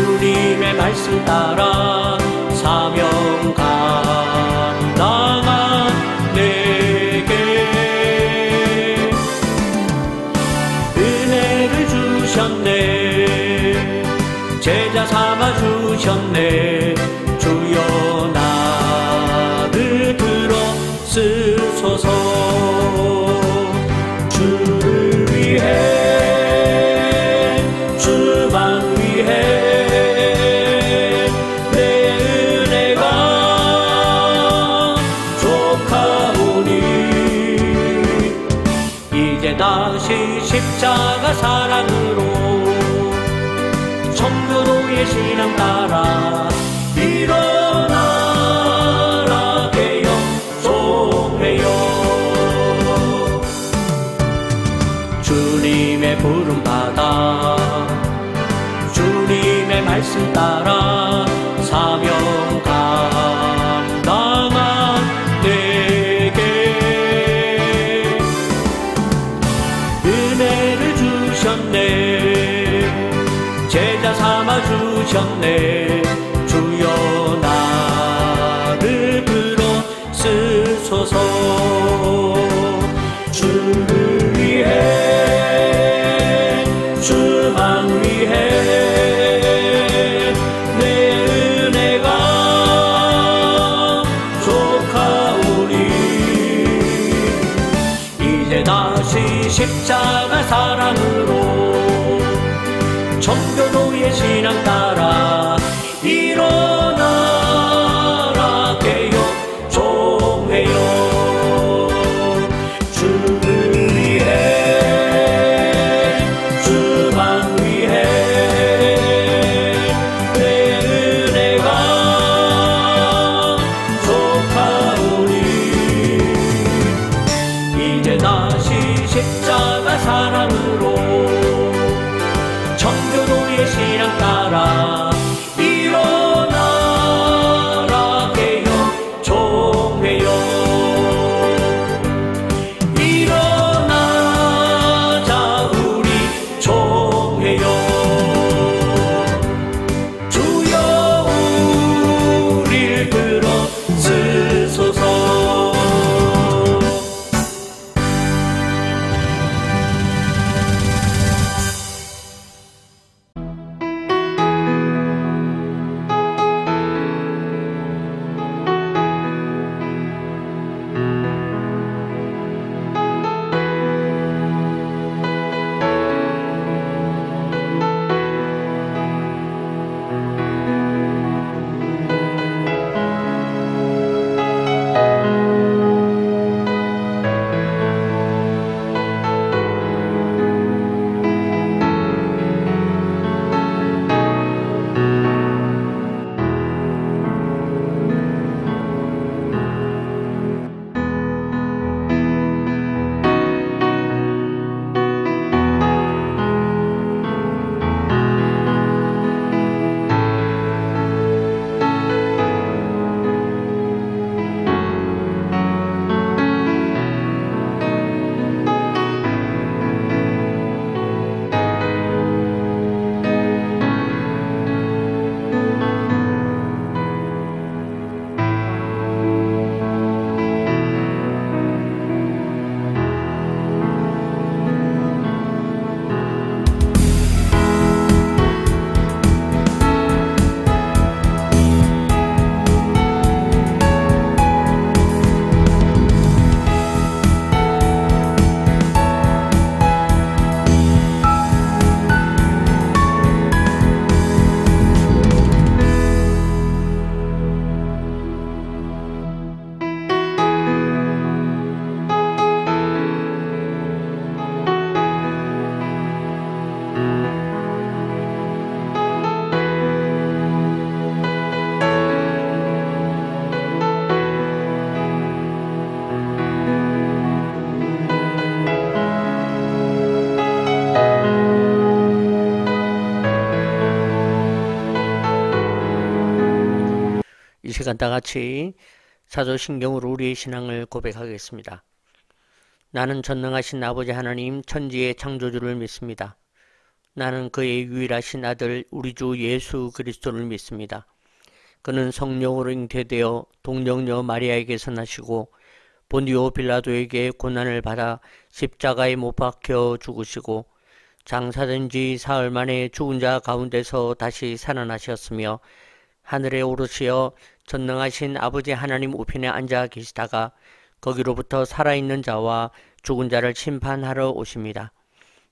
주님의 말씀 따라 사명 감당한 내게 은혜를 주셨네. 제자 삼아 주셨네. 주여 나를 들어쓰소서. 주를 위해 주만 위해 내 은혜가 족하오니 이제 다시 십자가 사랑으로 청교도의 신앙 따라 일어나라 개혁종회여. 주님의 부름 받아 주님의 말씀 따라 사명 감당한 내게 은혜를 주셨네. 제자 삼아 주셨네. 주여 나를 들어쓰소서. 주를 위해 주만 위해 내 은혜가 족하오니 이제 다시 십자가 사랑으로 청교도의 신앙 따라 일어나라 개혁종회여. 주를 위해 주만 위해 내 은혜가 족하오니 이제 다시 십자가 사랑으로 청교도의 신앙 따라 일어나라 개혁종회여. 일어나자 우리 종회여. 주여 우릴 들어쓰소서. 시간 다 같이 사도신경으로 우리의 신앙을 고백하겠습니다. 나는 전능하신 아버지 하나님 천지의 창조주를 믿습니다. 나는 그의 유일하신 아들 우리 주 예수 그리스도를 믿습니다. 그는 성령으로 잉태되어 동정녀 마리아에게서 나시고 본디오 빌라도에게 고난을 받아 십자가에 못 박혀 죽으시고 장사된 지 사흘 만에 죽은 자 가운데서 다시 살아나셨으며 하늘에 오르시어 전능하신 아버지 하나님 우편에 앉아 계시다가 거기로부터 살아있는 자와 죽은 자를 심판하러 오십니다.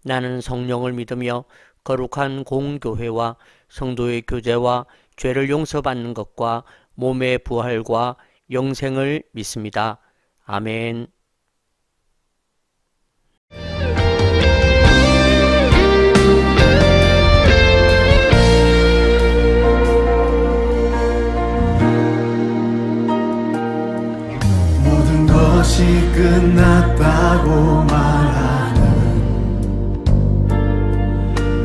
나는 성령을 믿으며 거룩한 공교회와 성도의 교제와 죄를 용서받는 것과 몸의 부활과 영생을 믿습니다. 아멘. 모든 것이 끝났다고 말하는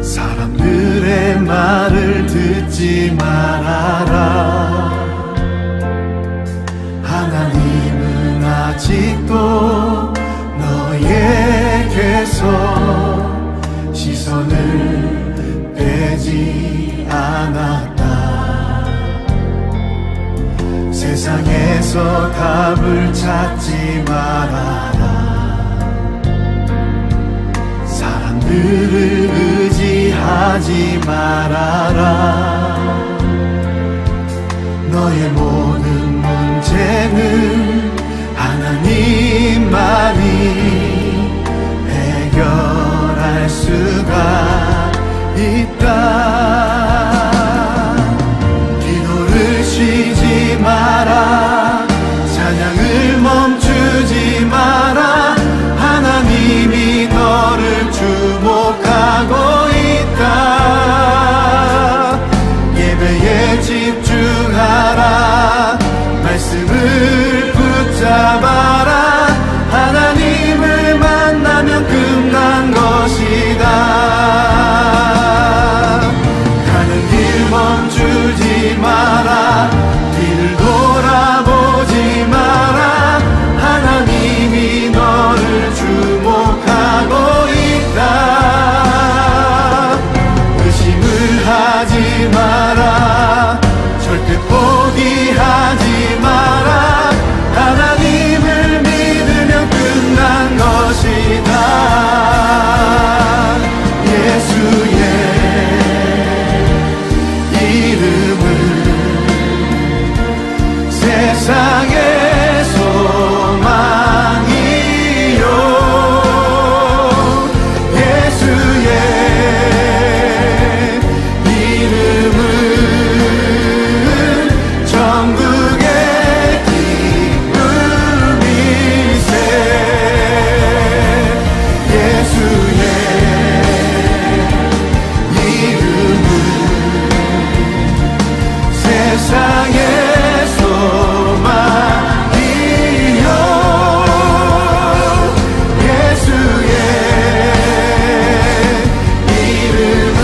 사람들의 말을 듣지 말아라. 하나님은 아직도 너에게서 시선을 빼지 않았다. 세상에서 답을 찾지 말아라. 사람들을 의지하지 말아라. 너의 모든 문제는 하나님만이 해결할 수가 있다. 기도를 쉬지 마라. 찬양을 멈추지 마라. 하나님이 너를 주목하고 있다. 예배에 집중하라. 말씀을 붙잡아라. 하나님을 만나면 끝난 것이다. 가는 길 멈추지 마라. 뒤를 돌아보지 마라. 하나님이 너를 주목하고 있다. 의심을 하지 마라. 절대 포기하지 마라. 하나님을 믿으면 끝난 것이다. 예수의 이름은 세상의 소망이요. 예수의 이름은 천국의 기쁨이세. 예수의 이름은 세상의 소망이요. 예수의 이름은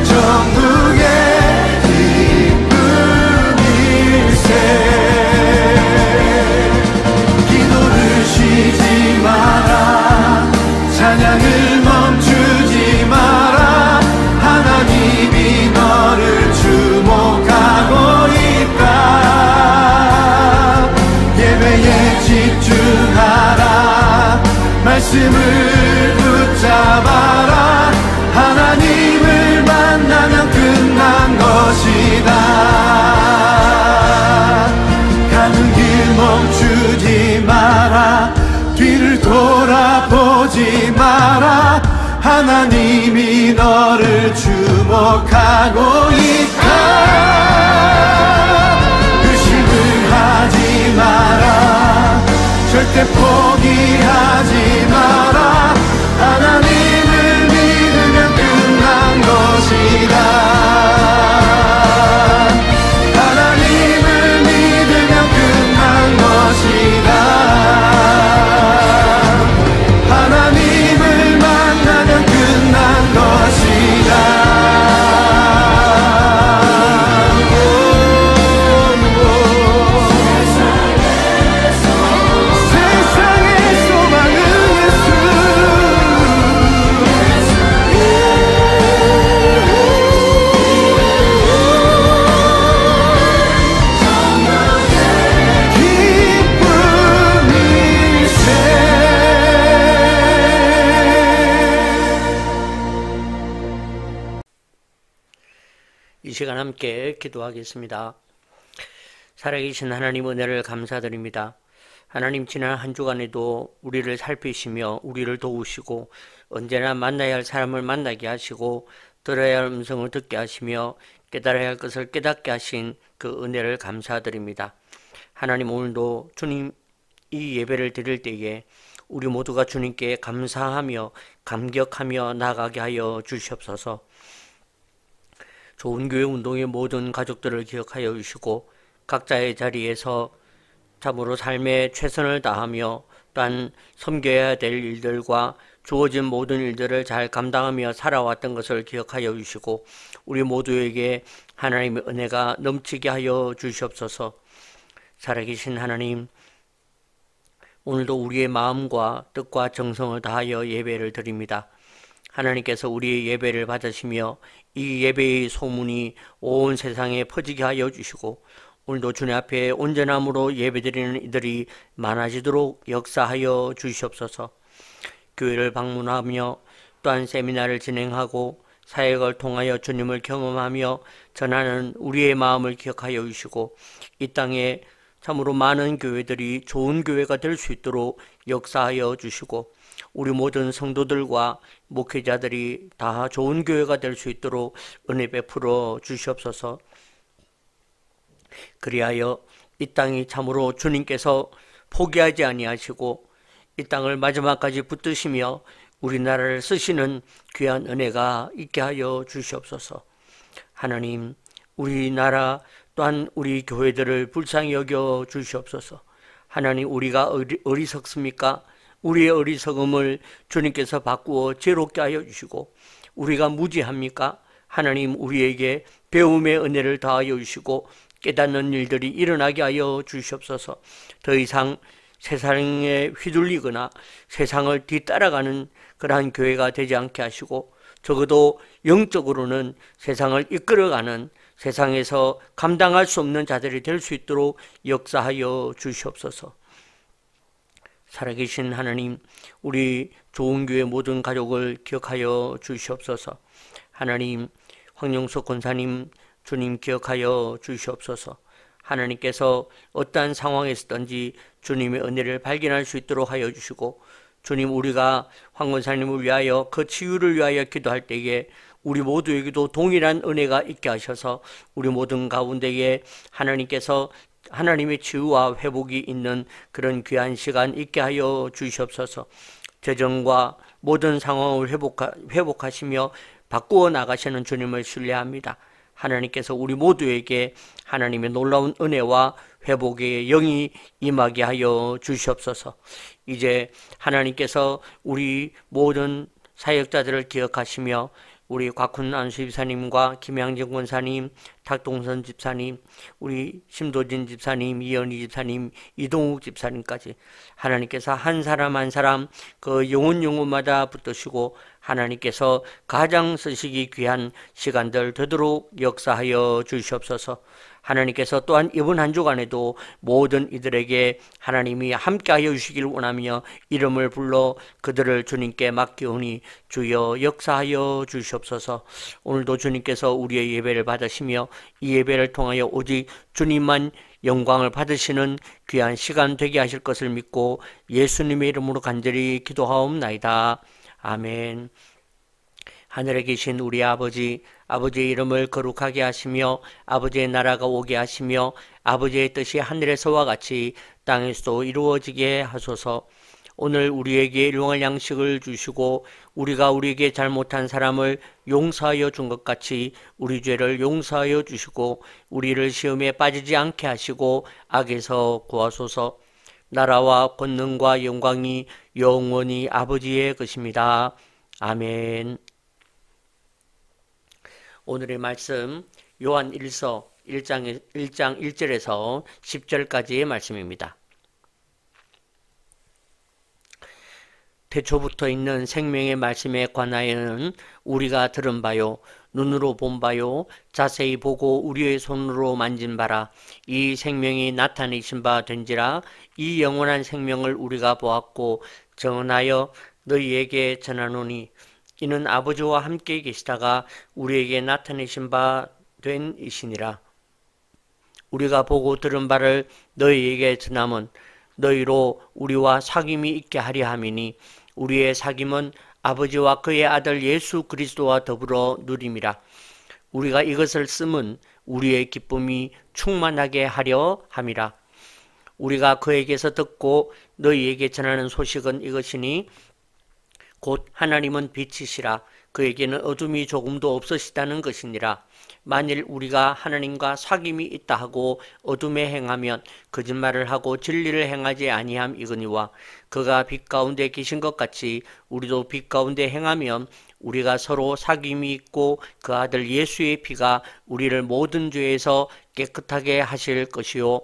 천국의 기쁨일세. 기도를 쉬지 마라. 찬양을 멈추지 마라. 하나님이 너를 주목하고 있다. 예배에 집중하라. 말씀을 붙잡아라. 하나님을 만나면 끝난 것이다. 가는 길 멈추지 마라. 뒤를 돌아보지 마라. 하나님이 너를 주목하고 있다. 의심을 하지 마라. 절대 포기하지 마라. 하나님을 믿으면 끝난 것이다. 하나님을 믿으면 끝난 것이다. 하나님을 만나면 끝난 것이다. 세상의 소망은 이 시간 함께 기도하겠습니다. 살아계신 하나님 은혜를 감사드립니다. 하나님 지난 한 주간에도 우리를 살피시며 우리를 도우시고 언제나 만나야 할 사람을 만나게 하시고 들어야 할 음성을 듣게 하시며 깨달아야 할 것을 깨닫게 하신 그 은혜를 감사드립니다. 하나님 오늘도 주님 이 예배를 드릴 때에 우리 모두가 주님께 감사하며 감격하며 나아가게 하여 주시옵소서. 좋은 교회 운동의 모든 가족들을 기억하여 주시고 각자의 자리에서 참으로 삶에 최선을 다하며 또한 섬겨야 될 일들과 주어진 모든 일들을 잘 감당하며 살아왔던 것을 기억하여 주시고 우리 모두에게 하나님의 은혜가 넘치게 하여 주시옵소서. 살아계신 하나님, 오늘도 우리의 마음과 뜻과 정성을 다하여 예배를 드립니다. 하나님께서 우리의 예배를 받으시며 이 예배의 소문이 온 세상에 퍼지게 하여 주시고 오늘도 주님 앞에 온전함으로 예배드리는 이들이 많아지도록 역사하여 주시옵소서. 교회를 방문하며 또한 세미나를 진행하고 사역을 통하여 주님을 경험하며 전하는 우리의 마음을 기억하여 주시고 이 땅에 참으로 많은 교회들이 좋은 교회가 될 수 있도록 역사하여 주시고 우리 모든 성도들과 목회자들이 다 좋은 교회가 될 수 있도록 은혜 베풀어 주시옵소서. 그리하여 이 땅이 참으로 주님께서 포기하지 아니하시고 이 땅을 마지막까지 붙드시며 우리나라를 쓰시는 귀한 은혜가 있게 하여 주시옵소서. 하나님, 우리나라 또한 우리 교회들을 불쌍히 여겨 주시옵소서. 하나님, 우리가 어리석습니까? 우리의 어리석음을 주님께서 바꾸어 지혜롭게 하여 주시고 우리가 무지합니까? 하나님, 우리에게 배움의 은혜를 더하여 주시고 깨닫는 일들이 일어나게 하여 주시옵소서. 더 이상 세상에 휘둘리거나 세상을 뒤따라가는 그러한 교회가 되지 않게 하시고 적어도 영적으로는 세상을 이끌어가는 세상에서 감당할 수 없는 자들이 될 수 있도록 역사하여 주시옵소서. 살아계신 하나님, 우리 좋은 교회 모든 가족을 기억하여 주시옵소서. 하나님, 황영석 권사님 주님 기억하여 주시옵소서. 하나님께서 어떠한 상황에서든지 주님의 은혜를 발견할 수 있도록 하여 주시고 주님, 우리가 황 권사님을 위하여 그 치유를 위하여 기도할 때에 우리 모두에게도 동일한 은혜가 있게 하셔서 우리 모든 가운데에 하나님께서 하나님의 치유와 회복이 있는 그런 귀한 시간 있게 하여 주시옵소서. 재정과 모든 상황을 회복하시며 바꾸어 나가시는 주님을 신뢰합니다. 하나님께서 우리 모두에게 하나님의 놀라운 은혜와 회복의 영이 임하게 하여 주시옵소서. 이제 하나님께서 우리 모든 사역자들을 기억하시며 우리 곽훈 안수 집사님과 김양정 권사님, 탁동선 집사님, 우리 심도진 집사님, 이현희 집사님, 이동욱 집사님까지 하나님께서 한 사람 한 사람 그 영혼마다 붙드시고 하나님께서 가장 쓰시기 귀한 시간들 되도록 역사하여 주시옵소서. 하나님께서 또한 이번 한 주간에도 모든 이들에게 하나님이 함께하여 주시길 원하며 이름을 불러 그들을 주님께 맡기오니 주여 역사하여 주시옵소서. 오늘도 주님께서 우리의 예배를 받으시며 이 예배를 통하여 오직 주님만 영광을 받으시는 귀한 시간 되게 하실 것을 믿고 예수님의 이름으로 간절히 기도하옵나이다. 아멘. 하늘에 계신 우리 아버지, 아버지의 이름을 거룩하게 하시며 아버지의 나라가 오게 하시며 아버지의 뜻이 하늘에서와 같이 땅에서도 이루어지게 하소서. 오늘 우리에게 일용할 양식을 주시고 우리가 우리에게 잘못한 사람을 용서하여 준 것 같이 우리 죄를 용서하여 주시고 우리를 시험에 빠지지 않게 하시고 악에서 구하소서. 나라와 권능과 영광이 영원히 아버지의 것입니다. 아멘. 오늘의 말씀 요한 1서 1장 1절에서 10절까지의 말씀입니다. 태초부터 있는 생명의 말씀에 관하여는 우리가 들은 바요 눈으로 본 바요 자세히 보고 우리의 손으로 만진 바라 이 생명이 나타내신 바 된지라. 이 영원한 생명을 우리가 보았고 전하여 너희에게 전하노니 이는 아버지와 함께 계시다가 우리에게 나타내신 바 된 이시니라. 우리가 보고 들은 바를 너희에게 전함은 너희로 우리와 사귐이 있게 하려 함이니 우리의 사귐은 아버지와 그의 아들 예수 그리스도와 더불어 누림이라. 우리가 이것을 쓰면 우리의 기쁨이 충만하게 하려 함이라. 우리가 그에게서 듣고 너희에게 전하는 소식은 이것이니 곧 하나님은 빛이시라. 그에게는 어둠이 조금도 없으시다는 것이니라. 만일 우리가 하나님과 사귐이 있다 하고 어둠에 행하면 거짓말을 하고 진리를 행하지 아니함 이거니와 그가 빛 가운데 계신 것 같이 우리도 빛 가운데 행하면 우리가 서로 사귐이 있고 그 아들 예수의 피가 우리를 모든 죄에서 깨끗하게 하실 것이요.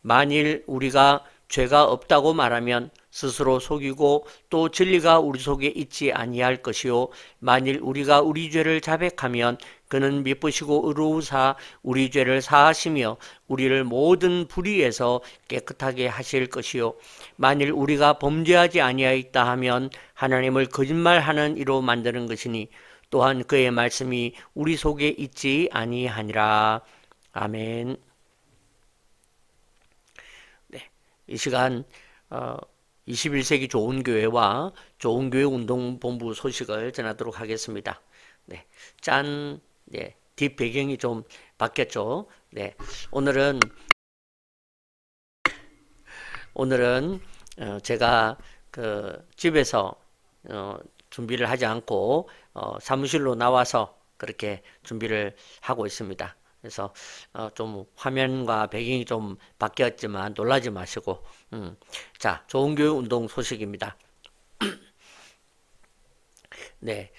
만일 우리가 죄가 없다고 말하면 스스로 속이고 또 진리가 우리 속에 있지 아니할 것이요. 만일 우리가 우리 죄를 자백하면 그는 미쁘시고 의로우사 우리 죄를 사하시며 우리를 모든 불의에서 깨끗하게 하실 것이요. 만일 우리가 범죄하지 아니하였다 하면 하나님을 거짓말하는 이로 만드는 것이니 또한 그의 말씀이 우리 속에 있지 아니하니라. 아멘. 네, 이 시간 21세기 좋은교회와 좋은교회 운동본부 소식을 전하도록 하겠습니다. 네, 짠. 네, 뒷 배경이 좀 바뀌었죠. 네, 오늘은 제가 그 집에서 준비를 하지 않고 사무실로 나와서 그렇게 준비를 하고 있습니다. 그래서 좀 화면과 배경이 좀 바뀌었지만 놀라지 마시고 자, 좋은교회 운동 소식입니다. 네,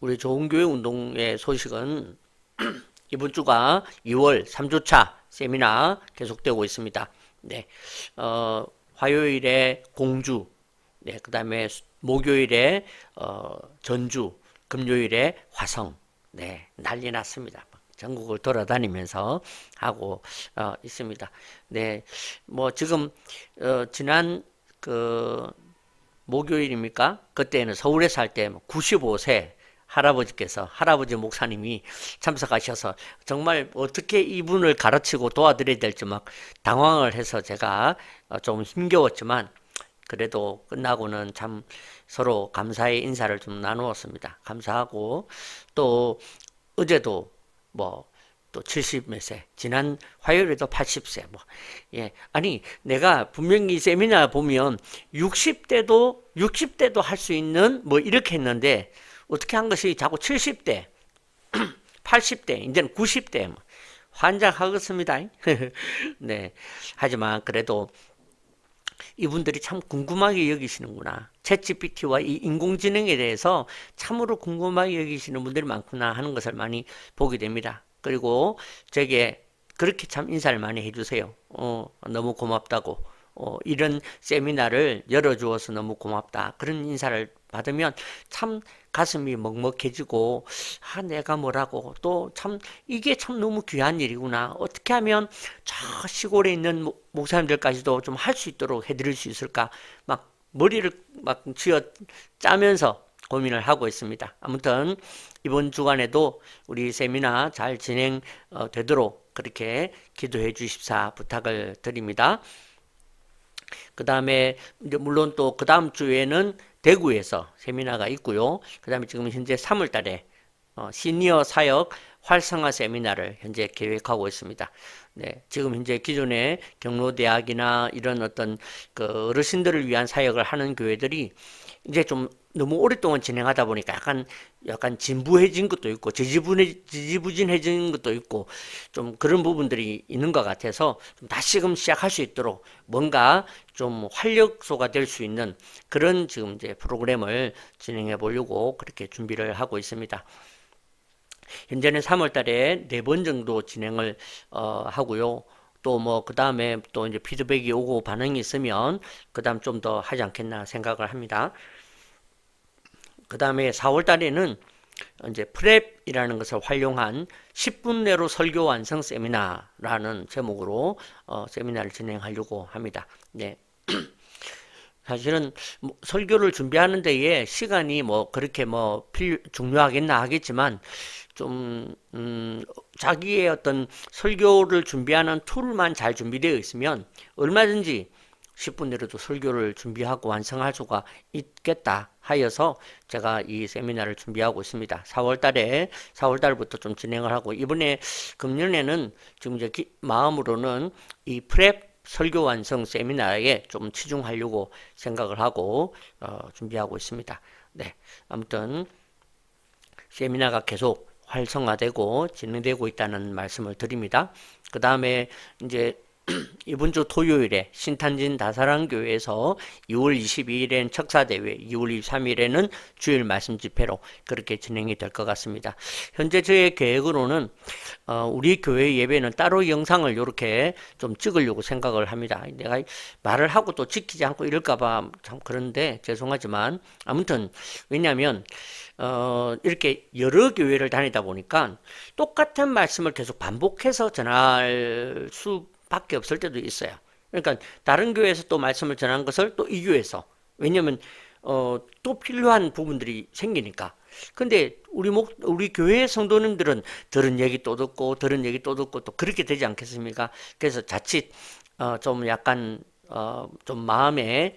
우리 좋은교회 운동의 소식은 이번 주가 2월 3주차 세미나 계속되고 있습니다. 네, 화요일에 공주, 네, 그 다음에 목요일에 전주, 금요일에 화성, 네, 난리 났습니다. 전국을 돌아다니면서 하고 있습니다. 네, 뭐 지금 지난 그 목요일입니까? 그때는 서울에 살 때 95세 할아버지 목사님이 참석하셔서 정말 어떻게 이분을 가르치고 도와드려야 될지 막 당황을 해서 제가 좀 힘겨웠지만 그래도 끝나고는 참 서로 감사의 인사를 좀 나누었습니다. 감사하고 또 어제도 뭐 또 70 몇 세, 지난 화요일에도 80세, 뭐, 예. 아니, 내가 분명히 세미나 보면 60대도 할 수 있는 뭐 이렇게 했는데 어떻게 한 것이 자꾸 70대, 80대, 이제는 90대, 뭐. 환장하겠습니다. 네. 하지만 그래도 이분들이 참 궁금하게 여기시는구나. 챗GPT와 이 인공지능에 대해서 참으로 궁금하게 여기시는 분들이 많구나 하는 것을 많이 보게 됩니다. 그리고 제게 그렇게 참 인사를 많이 해주세요. 너무 고맙다고. 이런 세미나를 열어주어서 너무 고맙다. 그런 인사를 받으면 참 가슴이 먹먹해지고, 내가 뭐라고, 또 참, 이게 참 너무 귀한 일이구나. 어떻게 하면 저 시골에 있는 목사님들까지도 좀 할 수 있도록 해드릴 수 있을까? 막 머리를 막 쥐어 짜면서 고민을 하고 있습니다. 아무튼 이번 주간에도 우리 세미나 잘 진행되도록 그렇게 기도해 주십사 부탁을 드립니다. 그 다음에 물론 또 그 다음 주에는 대구에서 세미나가 있고요. 그 다음에 지금 현재 3월 달에 시니어 사역 활성화 세미나를 현재 계획하고 있습니다. 네, 지금 현재 기존의 경로대학이나 이런 어떤 그 어르신들을 위한 사역을 하는 교회들이 이제 좀 너무 오랫동안 진행하다 보니까 약간 진부해진 것도 있고 지지부진해진 것도 있고 좀 그런 부분들이 있는 것 같아서 좀 다시금 시작할 수 있도록 뭔가 좀 활력소가 될 수 있는 그런 지금 이제 프로그램을 진행해 보려고 그렇게 준비를 하고 있습니다. 현재는 3월 달에 4번 정도 진행을 하고요. 또 뭐 그 다음에 또 이제 피드백이 오고 반응이 있으면 그 다음 좀 더 하지 않겠나 생각을 합니다. 그 다음에 4월 달에는 이제 프랩이라는 것을 활용한 10분 내로 설교 완성 세미나라는 제목으로 세미나를 진행하려고 합니다. 네. 사실은 뭐 설교를 준비하는 데에 시간이 뭐 그렇게 뭐 중요하겠나 하겠지만 좀 자기의 어떤 설교를 준비하는 툴만 잘 준비되어 있으면 얼마든지 10분 내로도 설교를 준비하고 완성할 수가 있겠다 하여서 제가 이 세미나를 준비하고 있습니다. 4월달부터 좀 진행을 하고, 이번에 금년에는 지금 이제 마음으로는 이 프랩 설교 완성 세미나에 좀 치중하려고 생각을 하고 준비하고 있습니다. 네, 아무튼 세미나가 계속 활성화되고 진행되고 있다는 말씀을 드립니다. 그 다음에 이제 이번 주 토요일에 신탄진 다사랑교회에서 2월 22일엔 척사대회, 2월 23일에는 주일 말씀 집회로 그렇게 진행이 될 것 같습니다. 현재 저의 계획으로는 우리 교회 예배는 따로 영상을 이렇게 좀 찍으려고 생각을 합니다. 내가 말을 하고 또 지키지 않고 이럴까봐 참 그런데 죄송하지만, 아무튼 왜냐하면 이렇게 여러 교회를 다니다 보니까 똑같은 말씀을 계속 반복해서 전할 수밖에 없을 때도 있어요. 그러니까 다른 교회에서 또 말씀을 전한 것을 또 이 교회에서, 왜냐면 또 필요한 부분들이 생기니까. 근데 우리 교회 성도님들은 들은 얘기 또 듣고 들은 얘기 또 듣고 또 그렇게 되지 않겠습니까? 그래서 자칫 좀 약간 좀 마음에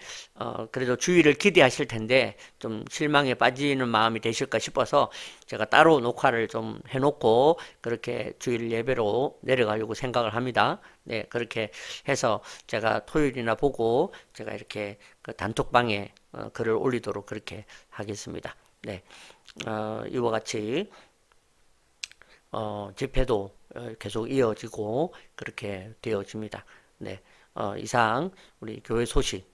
그래도 주의를 기대하실 텐데 좀 실망에 빠지는 마음이 되실까 싶어서 제가 따로 녹화를 좀 해놓고 그렇게 주일 예배로 내려가려고 생각을 합니다. 네, 그렇게 해서 제가 토요일이나 보고 제가 이렇게 그 단톡방에 글을 올리도록 그렇게 하겠습니다. 네, 이와 같이 집회도 계속 이어지고 그렇게 되어집니다. 네. 이상 우리 교회 소식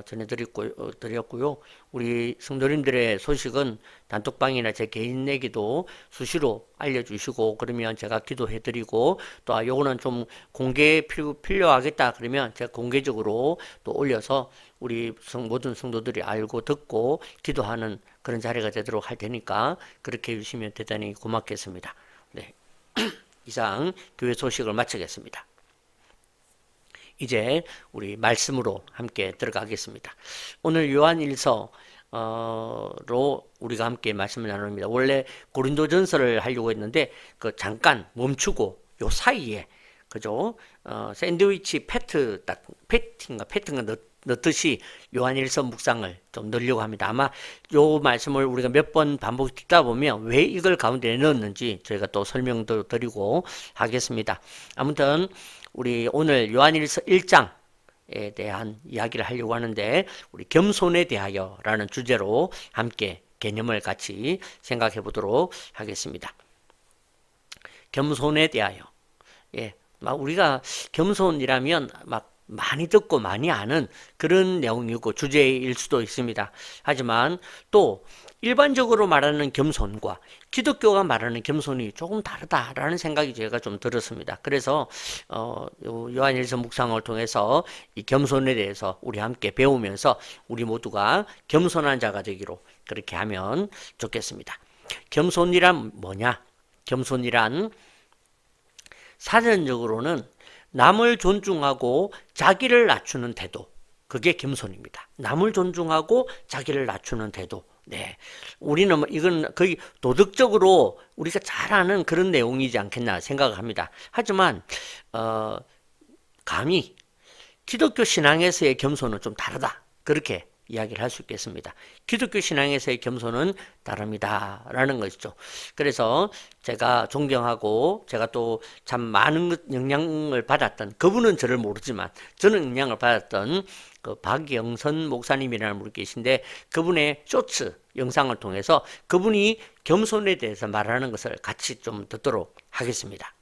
전해드렸고요. 우리 성도님들의 소식은 단톡방이나 제 개인 얘기도 수시로 알려주시고, 그러면 제가 기도해드리고, 또 요거는 좀 공개 필요하겠다 그러면 제가 공개적으로 또 올려서 우리 모든 성도들이 알고 듣고 기도하는 그런 자리가 되도록 할 테니까 그렇게 해주시면 대단히 고맙겠습니다. 네. 이상 교회 소식을 마치겠습니다. 이제 우리 말씀으로 함께 들어가겠습니다. 오늘 요한일서로 우리가 함께 말씀을 나눕니다. 원래 고린도전서를 하려고 했는데 그 잠깐 멈추고 요 사이에, 그죠? 샌드위치 패팅가 넣듯이 요한일서 묵상을 좀 넣으려고 합니다. 아마 요 말씀을 우리가 몇 번 반복 듣다 보면 왜 이걸 가운데 넣었는지 저희가 또 설명도 드리고 하겠습니다. 아무튼 우리 오늘 요한일서 1장에 대한 이야기를 하려고 하는데, 우리 겸손에 대하여 라는 주제로 함께 개념을 같이 생각해 보도록 하겠습니다. 겸손에 대하여. 예, 막 우리가 겸손이라면 막 많이 듣고 많이 아는 그런 내용이고 주제일 수도 있습니다. 하지만 또 일반적으로 말하는 겸손과 기독교가 말하는 겸손이 조금 다르다라는 생각이 제가 좀 들었습니다. 그래서 요한일서 묵상을 통해서 이 겸손에 대해서 우리 함께 배우면서 우리 모두가 겸손한 자가 되기로 그렇게 하면 좋겠습니다. 겸손이란 뭐냐? 겸손이란 사전적으로는 남을 존중하고 자기를 낮추는 태도, 그게 겸손입니다. 남을 존중하고 자기를 낮추는 태도. 네, 우리는 이건 거의 도덕적으로 우리가 잘 아는 그런 내용이지 않겠나 생각을 합니다. 하지만 감히 기독교 신앙에서의 겸손은 좀 다르다, 그렇게 이야기를 할 수 있겠습니다. 기독교 신앙에서의 겸손은 다릅니다 라는 것이죠. 그래서 제가 존경하고 제가 또 참 많은 영향을 받았던, 그분은 저를 모르지만 저는 영향을 받았던 그 박영선 목사님이라는 분이 계신데, 그분의 쇼츠 영상을 통해서 그분이 겸손에 대해서 말하는 것을 같이 좀 듣도록 하겠습니다.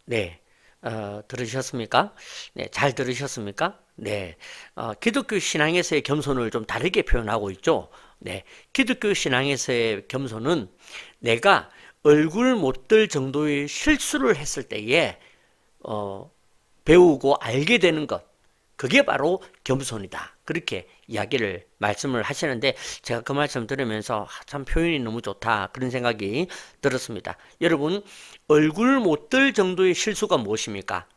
네. 들으셨습니까? 네, 잘 들으셨습니까? 네, 기독교 신앙에서의 겸손을 좀 다르게 표현하고 있죠. 네, 기독교 신앙에서의 겸손은 내가 얼굴 못 들 정도의 실수를 했을 때에 배우고 알게 되는 것, 그게 바로 겸손이다, 그렇게 이야기를 말씀을 하시는데, 제가 그 말씀 들으면서 참 표현이 너무 좋다 그런 생각이 들었습니다. 여러분, 얼굴 못 들 정도의 실수가 무엇입니까?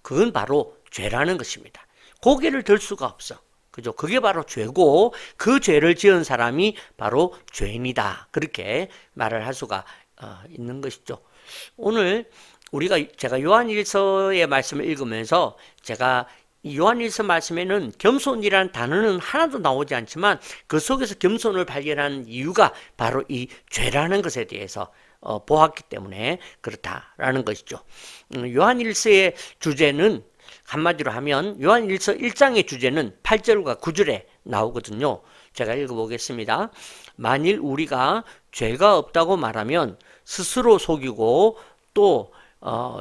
그건 바로 죄라는 것입니다. 고개를 들 수가 없어. 그죠? 그게 바로 죄고 그 죄를 지은 사람이 바로 죄인이다. 그렇게 말을 할 수가 있는 것이죠. 오늘 제가 요한일서의 말씀을 읽으면서 제가 이 요한일서 말씀에는 겸손이라는 단어는 하나도 나오지 않지만 그 속에서 겸손을 발견한 이유가 바로 이 죄라는 것에 대해서 보았기 때문에 그렇다라는 것이죠. 요한일서의 주제는 한마디로 하면 요한일서 1장의 주제는 8절과 9절에 나오거든요. 제가 읽어보겠습니다. 만일 우리가 죄가 없다고 말하면 스스로 속이고 또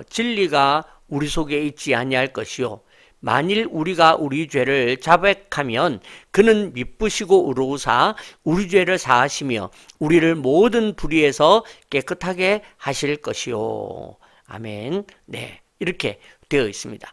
진리가 우리 속에 있지 아니할 것이요. 만일 우리가 우리 죄를 자백하면 그는 미쁘시고 의로우사 우리 죄를 사하시며 우리를 모든 불의에서 깨끗하게 하실 것이요. 아멘. 네, 이렇게 되어 있습니다.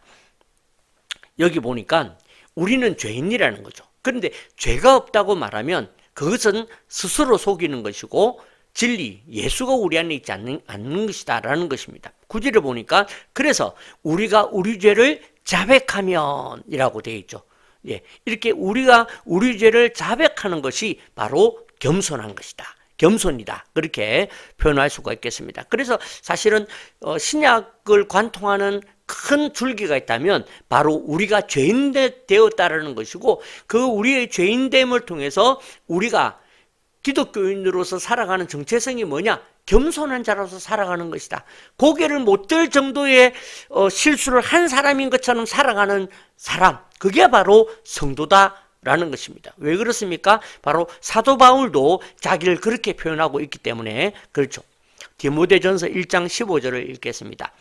여기 보니까 우리는 죄인이라는 거죠. 그런데 죄가 없다고 말하면 그것은 스스로 속이는 것이고 진리, 예수가 우리 안에 있지 않는 것이다 라는 것입니다. 구절을 보니까 그래서 우리가 우리 죄를 자백하면 이라고 되어 있죠. 예, 이렇게 우리가 우리 죄를 자백하는 것이 바로 겸손한 것이다. 겸손이다. 그렇게 표현할 수가 있겠습니다. 그래서 사실은 신약을 관통하는 큰 줄기가 있다면 바로 우리가 죄인 되었다라는 것이고 그 우리의 죄인됨을 통해서 우리가 기독교인으로서 살아가는 정체성이 뭐냐? 겸손한 자로서 살아가는 것이다. 고개를 못 들 정도의 실수를 한 사람인 것처럼 살아가는 사람, 그게 바로 성도다라는 것입니다. 왜 그렇습니까? 바로 사도 바울도 자기를 그렇게 표현하고 있기 때문에 그렇죠. 디모데전서 1장 15절을 읽겠습니다.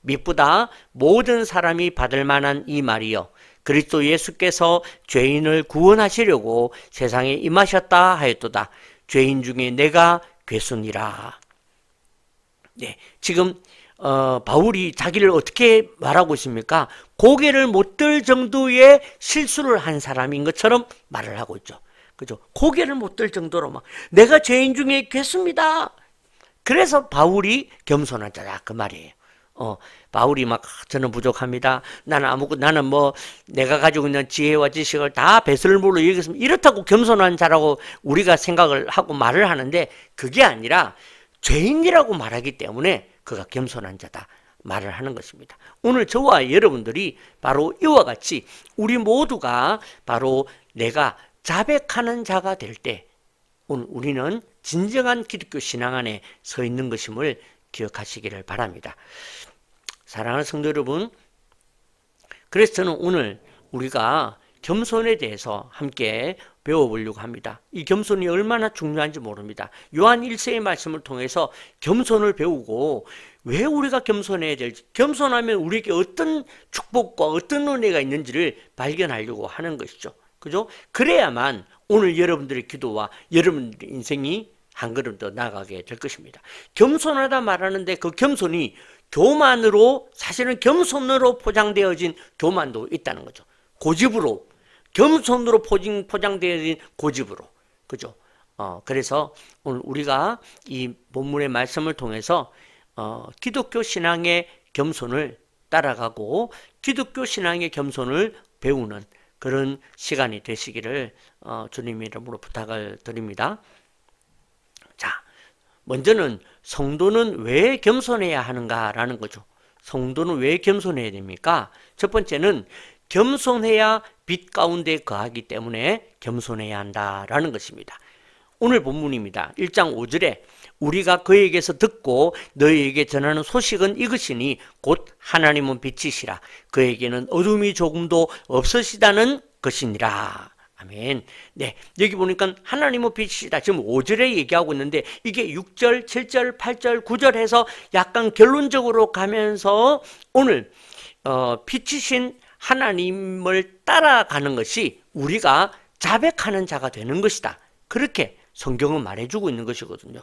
미쁘다 모든 사람이 받을 만한 이 말이여 그리스도 예수께서 죄인을 구원하시려고 세상에 임하셨다 하였도다. 죄인 중에 내가 괴순이라. 네, 지금 바울이 자기를 어떻게 말하고 있습니까? 고개를 못 들 정도의 실수를 한 사람인 것처럼 말을 하고 있죠. 그죠? 고개를 못 들 정도로 막 내가 죄인 중에 괴수입니다. 그래서 바울이 겸손한 자다 그 말이에요. 바울이 막 저는 부족합니다. 나는 뭐 내가 가지고 있는 지혜와 지식을 다 배설물로 여기서 이렇다고 겸손한 자라고 우리가 생각을 하고 말을 하는데 그게 아니라 죄인이라고 말하기 때문에 그가 겸손한 자다 말을 하는 것입니다. 오늘 저와 여러분들이 바로 이와 같이 우리 모두가 바로 내가 자백하는 자가 될 때 오늘 우리는 진정한 기독교 신앙 안에 서 있는 것임을 기억하시기를 바랍니다. 사랑하는 성도 여러분, 그래서 저는 오늘 우리가 겸손에 대해서 함께 배워보려고 합니다. 이 겸손이 얼마나 중요한지 모릅니다. 요한 1세의 말씀을 통해서 겸손을 배우고 왜 우리가 겸손해야 될지, 겸손하면 우리에게 어떤 축복과 어떤 은혜가 있는지를 발견하려고 하는 것이죠. 그죠? 그래야만 오늘 여러분들의 기도와 여러분들의 인생이 한 걸음 더 나아가게 될 것입니다. 겸손하다 말하는데 그 겸손이 교만으로, 사실은 겸손으로 포장되어진 교만도 있다는 거죠. 고집으로, 겸손으로 포장되어진 고집으로. 그죠? 그래서 오늘 우리가 이 본문의 말씀을 통해서 기독교 신앙의 겸손을 따라가고 기독교 신앙의 겸손을 배우는 그런 시간이 되시기를 주님 이름으로 부탁을 드립니다. 자, 먼저는 성도는 왜 겸손해야 하는가라는 거죠. 성도는 왜 겸손해야 됩니까? 첫 번째는 겸손해야 빛 가운데 거하기 때문에 겸손해야 한다라는 것입니다. 오늘 본문입니다. 1장 5절에 우리가 그에게서 듣고 너희에게 전하는 소식은 이것이니 곧 하나님은 빛이시라 그에게는 어둠이 조금도 없으시다는 것이니라. 아멘. 네, 여기 보니까 하나님은 빛이시다. 지금 5절에 얘기하고 있는데 이게 6절, 7절, 8절, 9절 해서 약간 결론적으로 가면서 오늘 빛이신 하나님을 따라가는 것이 우리가 자백하는 자가 되는 것이다. 그렇게 성경은 말해주고 있는 것이거든요.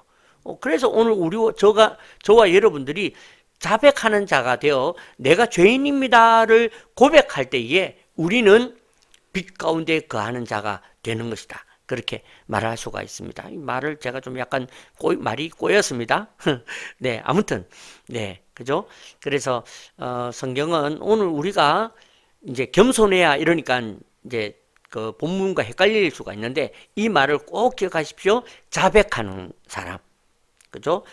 그래서 오늘 저와 여러분들이 자백하는 자가 되어 내가 죄인입니다를 고백할 때에 우리는 빛 가운데 거하는 자가 되는 것이다. 그렇게 말할 수가 있습니다. 이 말을 제가 좀 약간 말이 꼬였습니다. 네, 아무튼 네, 그죠? 그래서 성경은 오늘 우리가 이제 겸손해야 이러니까 이제 그 본문과 헷갈릴 수가 있는데 이 말을 꼭 기억하십시오. 자백하는 사람. 그죠?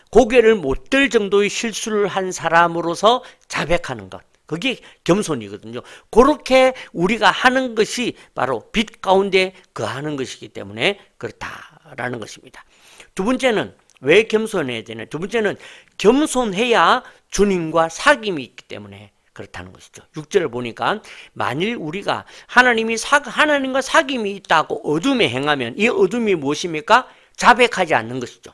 고개를 못 들 정도의 실수를 한 사람으로서 자백하는 것. 그게 겸손이거든요. 그렇게 우리가 하는 것이 바로 빛 가운데 거하는 것이기 때문에 그렇다라는 것입니다. 두 번째는 왜 겸손해야 되냐? 두 번째는 겸손해야 주님과 사귐이 있기 때문에 그렇다는 것이죠. 6절을 보니까 만일 우리가 하나님과 사귐이 있다고 어둠에 행하면 이 어둠이 무엇입니까? 자백하지 않는 것이죠.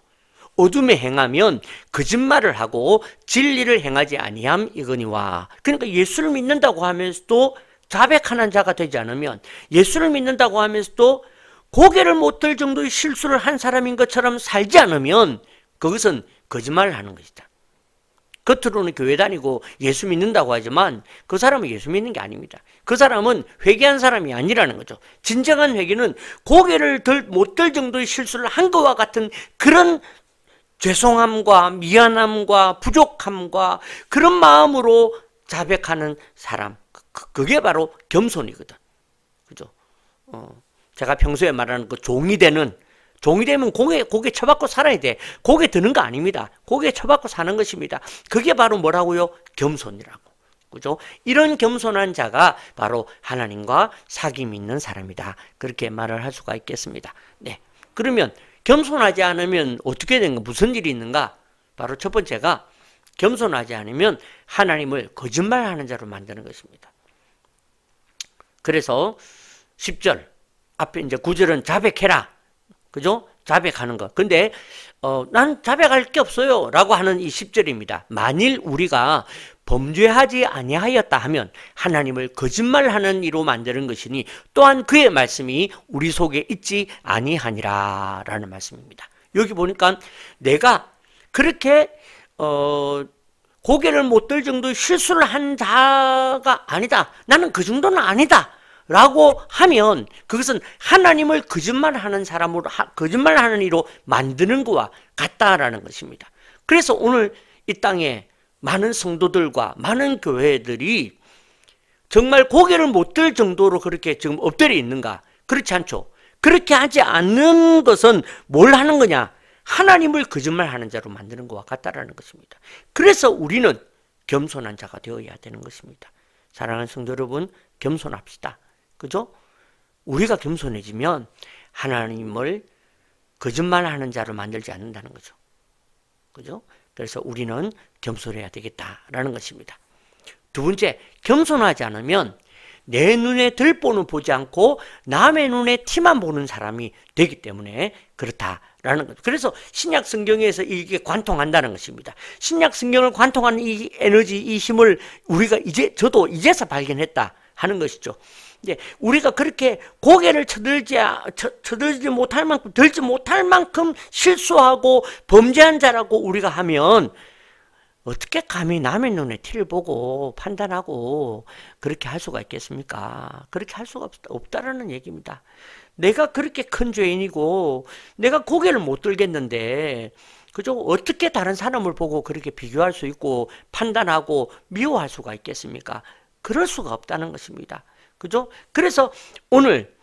어둠에 행하면 거짓말을 하고 진리를 행하지 아니함 이거니와. 그러니까 예수를 믿는다고 하면서도 자백하는 자가 되지 않으면, 예수를 믿는다고 하면서도 고개를 못 들 정도의 실수를 한 사람인 것처럼 살지 않으면 그것은 거짓말을 하는 것이다. 겉으로는 교회 다니고 예수 믿는다고 하지만 그 사람은 예수 믿는 게 아닙니다. 그 사람은 회개한 사람이 아니라는 거죠. 진정한 회개는 고개를 못 들 정도의 실수를 한 것과 같은 그런 죄송함과 미안함과 부족함과 그런 마음으로 자백하는 사람, 그게 바로 겸손이거든. 그죠? 제가 평소에 말하는 그 종이 되면 고개 쳐박고 살아야 돼. 고개 드는 거 아닙니다. 고개 쳐박고 사는 것입니다. 그게 바로 뭐라고요? 겸손이라고. 그죠? 이런 겸손한 자가 바로 하나님과 사귐이 있는 사람이다. 그렇게 말을 할 수가 있겠습니다. 네. 그러면 겸손하지 않으면 어떻게 되는가? 무슨 일이 있는가? 바로 첫 번째가 겸손하지 않으면 하나님을 거짓말하는 자로 만드는 것입니다. 그래서 10절 앞에 이제 9절은 자백해라. 그죠? 자백하는 것. 근데 난 자백할 게 없어요 라고 하는 이 10절입니다. 만일 우리가 범죄하지 아니하였다 하면 하나님을 거짓말하는 이로 만드는 것이니 또한 그의 말씀이 우리 속에 있지 아니하니라 라는 말씀입니다. 여기 보니까 내가 그렇게 고개를 못 들 정도의 실수를 한 자가 아니다. 나는 그 정도는 아니다 라고 하면 그것은 하나님을 거짓말하는 사람으로, 거짓말하는 이로 만드는 것과 같다라는 것입니다. 그래서 오늘 이 땅에 많은 성도들과 많은 교회들이 정말 고개를 못 들 정도로 그렇게 지금 엎드려 있는가? 그렇지 않죠. 그렇게 하지 않는 것은 뭘 하는 거냐? 하나님을 거짓말하는 자로 만드는 것과 같다라는 것입니다. 그래서 우리는 겸손한 자가 되어야 되는 것입니다. 사랑하는 성도 여러분, 겸손합시다. 그죠? 우리가 겸손해지면 하나님을 거짓말하는 자로 만들지 않는다는 거죠. 그죠? 그래서 우리는 겸손해야 되겠다라는 것입니다. 두 번째, 겸손하지 않으면 내 눈에 들보는 보지 않고 남의 눈에 티만 보는 사람이 되기 때문에 그렇다라는 거죠. 그래서 신약 성경에서 이게 관통한다는 것입니다. 신약 성경을 관통하는 이 에너지, 이 힘을 우리가 저도 이제서 발견했다 하는 것이죠. 이제 우리가 그렇게 고개를 쳐들지 못할 만큼, 들지 못할 만큼 실수하고 범죄한 자라고 우리가 하면 어떻게 감히 남의 눈에 티를 보고 판단하고 그렇게 할 수가 있겠습니까? 그렇게 할 수가 없다라는 얘기입니다. 내가 그렇게 큰 죄인이고 내가 고개를 못 들겠는데 그죠? 어떻게 다른 사람을 보고 그렇게 비교할 수 있고 판단하고 미워할 수가 있겠습니까? 그럴 수가 없다는 것입니다. 그죠? 그래서 오늘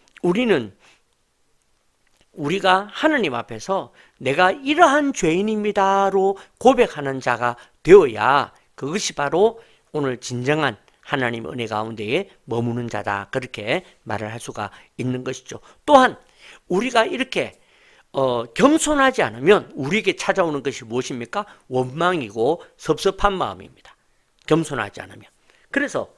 우리가 하나님 앞에서 내가 이러한 죄인입니다로 고백하는 자가 되어야 그것이 바로 오늘 진정한 하나님 은혜 가운데에 머무는 자다. 그렇게 말을 할 수가 있는 것이죠. 또한 우리가 이렇게 겸손하지 않으면 우리에게 찾아오는 것이 무엇입니까? 원망이고 섭섭한 마음입니다. 겸손하지 않으면. 그래서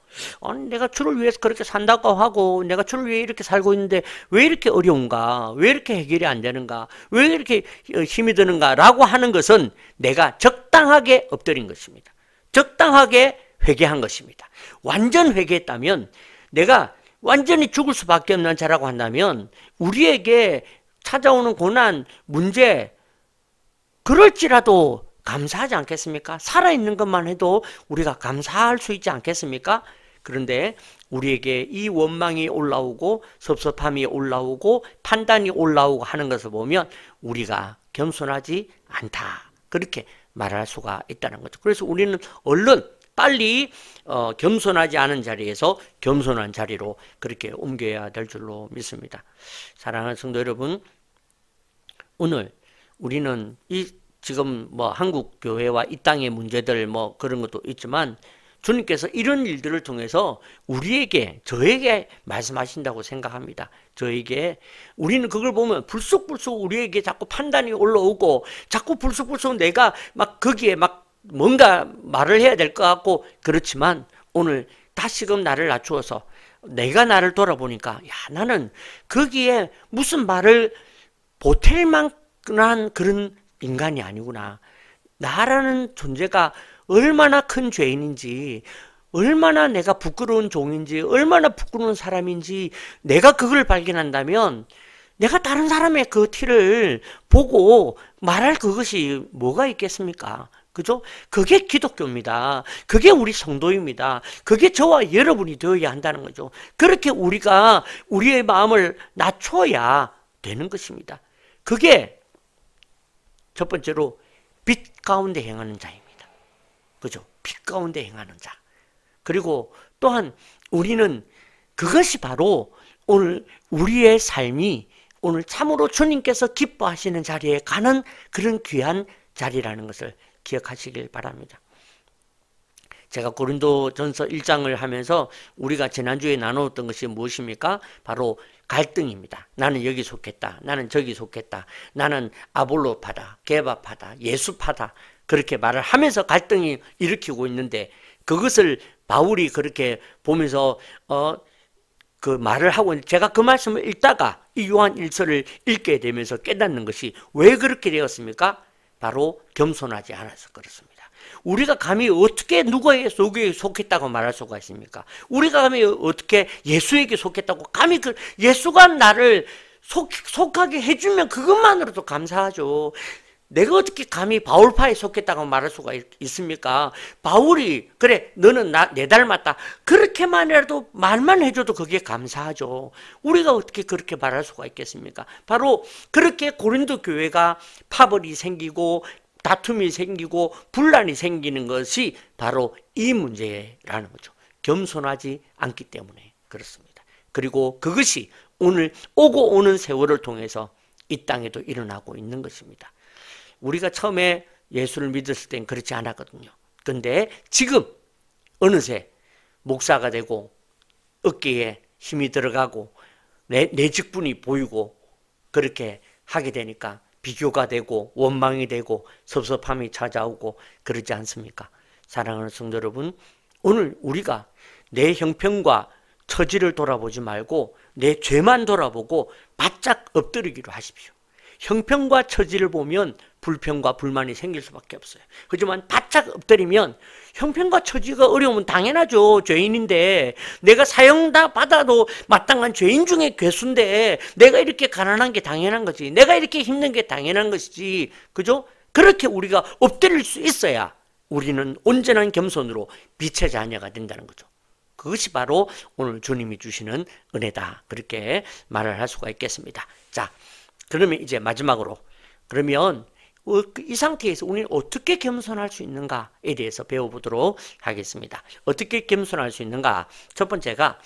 내가 주를 위해서 그렇게 산다고 하고 내가 주를 위해 이렇게 살고 있는데 왜 이렇게 어려운가? 왜 이렇게 해결이 안 되는가? 왜 이렇게 힘이 드는가? 라고 하는 것은 내가 적당하게 엎드린 것입니다. 적당하게 회개한 것입니다. 완전 회개했다면 내가 완전히 죽을 수밖에 없는 자라고 한다면 우리에게 찾아오는 고난, 문제 그럴지라도 감사하지 않겠습니까? 살아있는 것만 해도 우리가 감사할 수 있지 않겠습니까? 그런데 우리에게 이 원망이 올라오고 섭섭함이 올라오고 판단이 올라오고 하는 것을 보면 우리가 겸손하지 않다. 그렇게 말할 수가 있다는 거죠. 그래서 우리는 얼른 빨리 겸손하지 않은 자리에서 겸손한 자리로 그렇게 옮겨야 될 줄로 믿습니다. 사랑하는 성도 여러분, 오늘 우리는 지금 한국 교회와 이 땅의 문제들 그런 것도 있지만 주님께서 이런 일들을 통해서 저에게 말씀하신다고 생각합니다. 우리는 그걸 보면 불쑥불쑥 우리에게 자꾸 판단이 올라오고 자꾸 불쑥불쑥 내가 거기에 뭔가 말을 해야 될 것 같고 그렇지만 오늘 다시금 나를 낮추어서 내가 나를 돌아보니까 나는 거기에 무슨 말을 보탤 만한 그런 인간이 아니구나. 나라는 존재가 얼마나 큰 죄인인지, 얼마나 내가 부끄러운 종인지, 얼마나 부끄러운 사람인지 내가 그걸 발견한다면 내가 다른 사람의 그 티를 보고 말할 그것이 뭐가 있겠습니까? 그죠? 그게 기독교입니다. 그게 우리 성도입니다. 그게 저와 여러분이 되어야 한다는 거죠. 그렇게 우리의 마음을 낮춰야 되는 것입니다. 그게 첫 번째로 빛 가운데 행하는 자입니다. 그죠? 빛 가운데 행하는 자. 그리고 또한 우리는 그것이 바로 오늘 우리의 삶이 오늘 참으로 주님께서 기뻐하시는 자리에 가는 그런 귀한 자리라는 것을 기억하시길 바랍니다. 제가 고린도전서 1장을 하면서 우리가 지난주에 나누었던 것이 무엇입니까? 바로 갈등입니다. 나는 여기 속했다. 나는 저기 속했다. 나는 아볼로파다. 게바파다. 예수파다. 그렇게 말을 하면서 갈등이 일으키고 있는데 그것을 바울이 그렇게 보면서 그 말을 하고 제가 그 말씀을 읽다가 이 요한 1서를 읽게 되면서 깨닫는 것이 왜 그렇게 되었습니까? 바로 겸손하지 않아서 그렇습니다. 우리가 감히 어떻게 누구에게 속했다고 말할 수가 있습니까? 우리가 감히 어떻게 예수에게 속했다고 감히 예수가 나를 속하게 해주면 그것만으로도 감사하죠. 내가 어떻게 감히 바울파에 속했다고 말할 수가 있습니까? 바울이 그래 너는 내 닮았다 그렇게만이라도 말만 해줘도 그게 감사하죠. 우리가 어떻게 그렇게 말할 수가 있겠습니까? 바로 그렇게 고린도 교회가 파벌이 생기고 다툼이 생기고 분란이 생기는 것이 바로 이 문제라는 거죠. 겸손하지 않기 때문에 그렇습니다. 그리고 그것이 오늘 오고 오는 세월을 통해서 이 땅에도 일어나고 있는 것입니다. 우리가 처음에 예수를 믿었을 땐 그렇지 않았거든요. 그런데 지금 어느새 목사가 되고 어깨에 힘이 들어가고 내 직분이 보이고 그렇게 하게 되니까 비교가 되고 원망이 되고 섭섭함이 찾아오고 그러지 않습니까? 사랑하는 성도 여러분, 오늘 우리가 내 형편과 처지를 돌아보지 말고 내 죄만 돌아보고 바짝 엎드리기로 하십시오. 형편과 처지를 보면 불평과 불만이 생길 수밖에 없어요. 하지만 바짝 엎드리면 형편과 처지가 어려우면 당연하죠. 죄인인데 내가 사형받아도 마땅한 죄인 중에 괴수인데 내가 이렇게 가난한 게 당연한 거지. 내가 이렇게 힘든 게 당연한 것이지. 그죠? 그렇게 우리가 엎드릴 수 있어야 우리는 온전한 겸손으로 빛의 자녀가 된다는 거죠. 그것이 바로 오늘 주님이 주시는 은혜다. 그렇게 말을 할 수가 있겠습니다. 자, 그러면 이제 마지막으로 그러면 이 상태에서 우리는 어떻게 겸손할 수 있는가에 대해서 배워보도록 하겠습니다. 어떻게 겸손할 수 있는가? 첫 번째가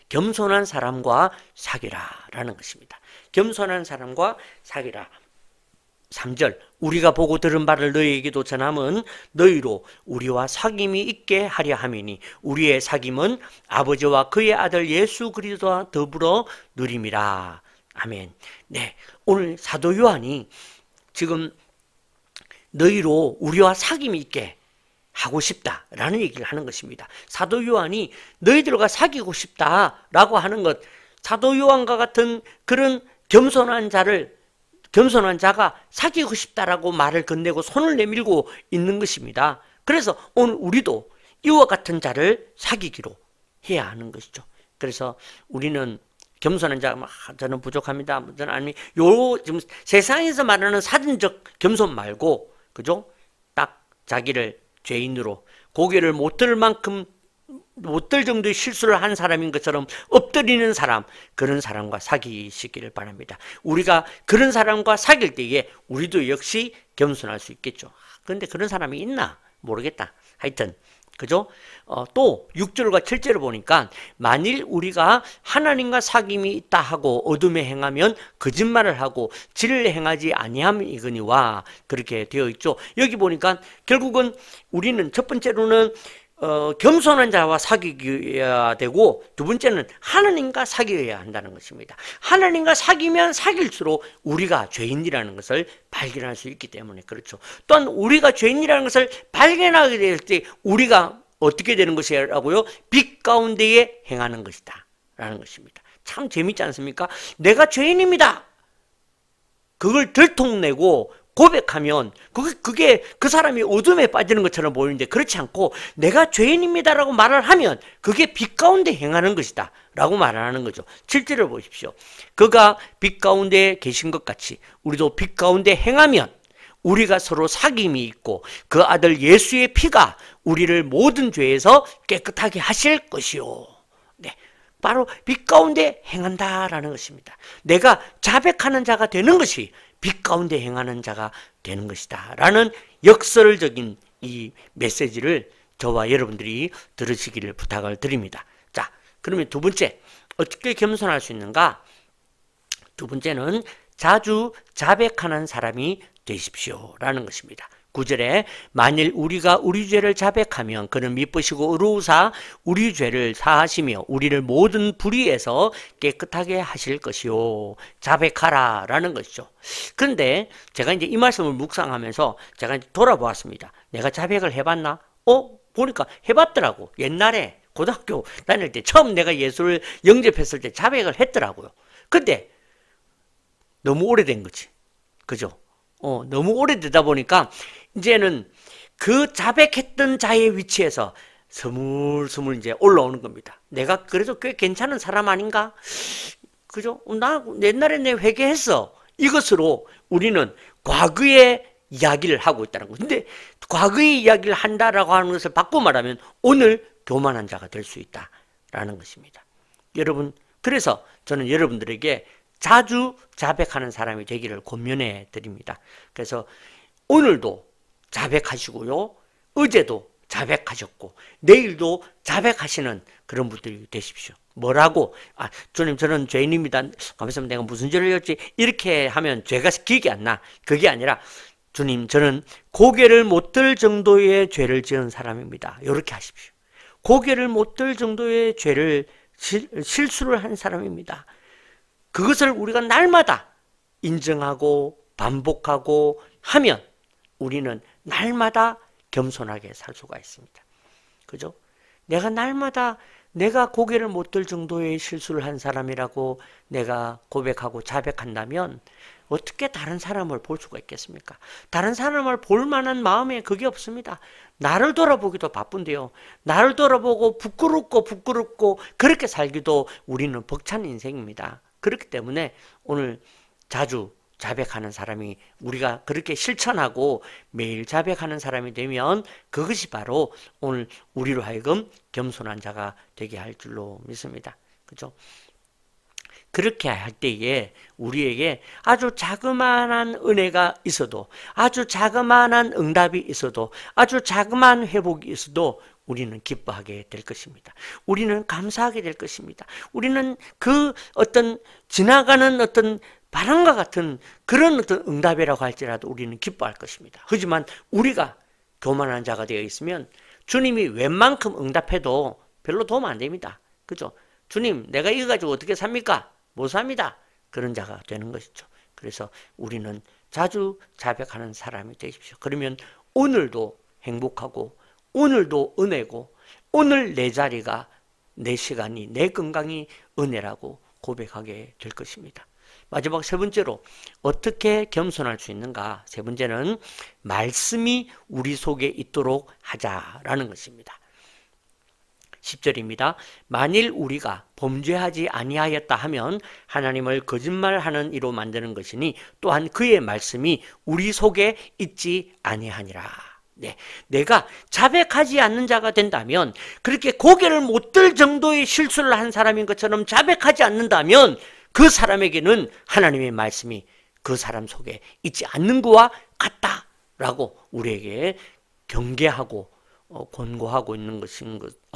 겸손한 사람과 사귀라라는 것입니다. 겸손한 사람과 사귀라. 3절 우리가 보고 들은 바를 너희에게도 전함은 너희로 우리와 사귐이 있게 하려 함이니 우리의 사귐은 아버지와 그의 아들 예수 그리스도와 더불어 누림이라. 아멘. 네, 오늘 사도 요한이 지금 너희로 우리와 사귐이 있게 하고 싶다라는 얘기를 하는 것입니다. 사도 요한이 너희들과 사귀고 싶다라고 하는 것, 사도 요한과 같은 그런 겸손한 자가 사귀고 싶다라고 말을 건네고 손을 내밀고 있는 것입니다. 그래서 오늘 우리도 이와 같은 자를 사귀기로 해야 하는 것이죠. 그래서 우리는 겸손한 자가 저는 부족합니다. 저는 아니 지금 세상에서 말하는 사전적 겸손 말고 그죠? 딱 자기를 죄인으로 고개를 못 들 만큼 못 들 정도의 실수를 한 사람인 것처럼 엎드리는 사람, 그런 사람과 사귀시기를 바랍니다. 우리가 그런 사람과 사귈 때에 우리도 역시 겸손할 수 있겠죠. 그런데 그런 사람이 있나? 모르겠다. 하여튼 그죠? 또 6절과 7절을 보니까 만일 우리가 하나님과 사귐이 있다 하고 어둠에 행하면 거짓말을 하고 진리를 행하지 아니함이거니와 그렇게 되어 있죠. 여기 보니까 결국은 우리는 첫 번째로는 겸손한 자와 사귀어야 되고 두 번째는 하나님과 사귀어야 한다는 것입니다. 하나님과 사귀면 사귈수록 우리가 죄인이라는 것을 발견할 수 있기 때문에 그렇죠. 또한 우리가 죄인이라는 것을 발견하게 될 때 우리가 어떻게 되는 것이라고요? 빛 가운데에 행하는 것이다 라는 것입니다. 참 재밌지 않습니까? 내가 죄인입니다. 그걸 들통내고 고백하면 그게 그 사람이 어둠에 빠지는 것처럼 보이는데 그렇지 않고 내가 죄인입니다라고 말을 하면 그게 빛 가운데 행하는 것이다 라고 말하는 거죠. 7절을 보십시오. 그가 빛 가운데 계신 것 같이 우리도 빛 가운데 행하면 우리가 서로 사귐이 있고 그 아들 예수의 피가 우리를 모든 죄에서 깨끗하게 하실 것이요. 네, 바로 빛 가운데 행한다라는 것입니다. 내가 자백하는 자가 되는 것이 빛 가운데 행하는 자가 되는 것이다 라는 역설적인 이 메시지를 저와 여러분들이 들으시기를 부탁을 드립니다. 자, 그러면 두 번째 어떻게 겸손할 수 있는가? 두 번째는 자주 자백하는 사람이 되십시오 라는 것입니다. 9절에 만일 우리가 우리 죄를 자백하면 그는 미쁘시고 의로우사 우리 죄를 사하시며 우리를 모든 불의에서 깨끗하게 하실 것이요. 자백하라 라는 것이죠. 그런데 제가 이제 이 말씀을 묵상하면서 제가 이제 돌아보았습니다. 내가 자백을 해봤나? 보니까 해봤더라고. 옛날에 고등학교 다닐 때 처음 내가 예수를 영접했을 때 자백을 했더라고요. 근데 너무 오래된 거지. 그죠? 너무 오래되다 보니까 이제는 그 자백했던 자의 위치에서 스물스물 이제 올라오는 겁니다. 내가 그래도 꽤 괜찮은 사람 아닌가? 그죠? 나 옛날에 내 회개했어. 이것으로 우리는 과거의 이야기를 하고 있다는 거. 근데 과거의 이야기를 한다라고 하는 것을 바꿔 말하면 오늘 교만한 자가 될 수 있다라는 것입니다. 여러분, 그래서 저는 여러분들에게 자주 자백하는 사람이 되기를 권면해 드립니다. 그래서 오늘도 자백하시고요. 어제도 자백하셨고 내일도 자백하시는 그런 분들이 되십시오. 뭐라고? 주님 저는 죄인입니다. 가만있으면 내가 무슨 죄를 했지? 이렇게 하면 죄가 기억이 안 나. 그게 아니라 주님 저는 고개를 못 들 정도의 죄를 지은 사람입니다. 이렇게 하십시오. 고개를 못 들 정도의 죄를 실수를 한 사람입니다. 그것을 우리가 날마다 인정하고 반복하고 하면 우리는 날마다 겸손하게 살 수가 있습니다. 그죠? 내가 날마다 내가 고개를 못 들 정도의 실수를 한 사람이라고 내가 고백하고 자백한다면 어떻게 다른 사람을 볼 수가 있겠습니까? 다른 사람을 볼 만한 마음에 그게 없습니다. 나를 돌아보기도 바쁜데요. 나를 돌아보고 부끄럽고 그렇게 살기도 우리는 벅찬 인생입니다. 그렇기 때문에 오늘 자주 자백하는 사람이 우리가 그렇게 실천하고 매일 자백하는 사람이 되면 그것이 바로 오늘 우리로 하여금 겸손한 자가 되게 할 줄로 믿습니다. 그죠? 그렇게 할 때에 우리에게 아주 자그마한 은혜가 있어도 아주 자그마한 응답이 있어도 아주 자그마한 회복이 있어도 우리는 기뻐하게 될 것입니다. 우리는 감사하게 될 것입니다. 우리는 그 어떤 지나가는 어떤 바람과 같은 그런 어떤 응답이라고 할지라도 우리는 기뻐할 것입니다. 하지만 우리가 교만한 자가 되어 있으면 주님이 웬만큼 응답해도 별로 도움 안 됩니다. 그죠? 주님 내가 이거 가지고 어떻게 삽니까? 못 삽니다. 그런 자가 되는 것이죠. 그래서 우리는 자주 자백하는 사람이 되십시오. 그러면 오늘도 행복하고 오늘도 은혜고 오늘 내 자리가 내 시간이 내 건강이 은혜라고 고백하게 될 것입니다. 마지막 세 번째로 어떻게 겸손할 수 있는가? 세 번째는 말씀이 우리 속에 있도록 하자라는 것입니다. 10절입니다. 만일 우리가 범죄하지 아니하였다 하면 하나님을 거짓말하는 이로 만드는 것이니 또한 그의 말씀이 우리 속에 있지 아니하니라. 네, 내가 자백하지 않는 자가 된다면 그렇게 고개를 못 들 정도의 실수를 한 사람인 것처럼 자백하지 않는다면 그 사람에게는 하나님의 말씀이 그 사람 속에 있지 않는 것과 같다라고 우리에게 경계하고 권고하고 있는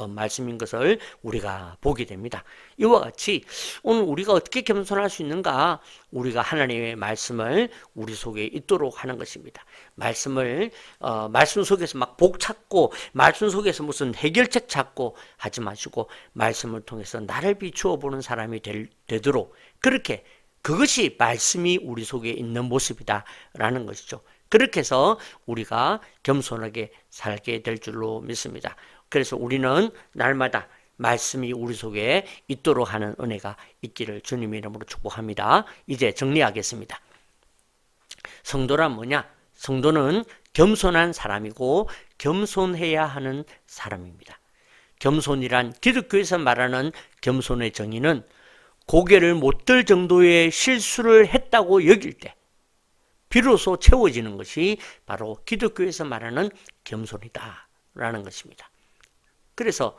말씀인 것을 우리가 보게 됩니다. 이와 같이 오늘 우리가 어떻게 겸손할 수 있는가? 우리가 하나님의 말씀을 우리 속에 있도록 하는 것입니다. 말씀 속에서 막 복 찾고 말씀 속에서 무슨 해결책 찾고 하지 마시고 말씀을 통해서 나를 비추어 보는 사람이 되도록 그렇게 그것이 말씀이 우리 속에 있는 모습이다라는 것이죠. 그렇게 해서 우리가 겸손하게 살게 될 줄로 믿습니다. 그래서 우리는 날마다 말씀이 우리 속에 있도록 하는 은혜가 있기를 주님의 이름으로 축복합니다. 이제 정리하겠습니다. 성도란 뭐냐? 성도는 겸손한 사람이고 겸손해야 하는 사람입니다. 겸손이란 기독교에서 말하는 겸손의 정의는 고개를 못 들 정도의 실수를 했다고 여길 때 비로소 채워지는 것이 바로 기독교에서 말하는 겸손이다라는 것입니다. 그래서